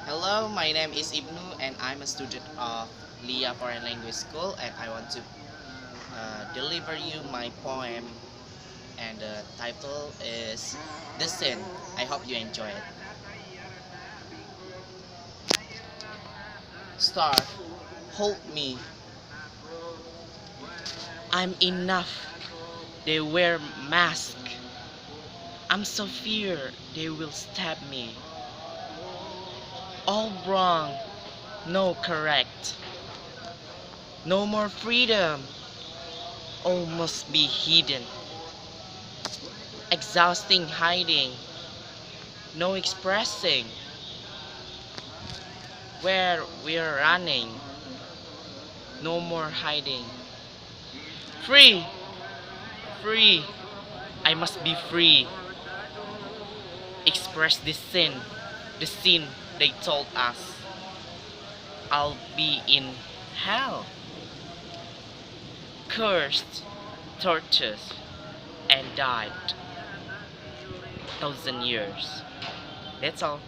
Hello, my name is Ibnu and I'm a student of Lia Foreign Language School and I want to deliver you my poem and the title is The Sin. I hope you enjoy it. Star, hold me. I'm enough. They wear mask. I'm so fear they will stab me. All wrong, no correct. No more freedom. All must be hidden. Exhausting hiding. No expressing. Where we're running. No more hiding. Free! Free! I must be free. Express this sin. The sin they told us. I'll be in hell. Cursed, tortured, and died. 1,000 years. That's all.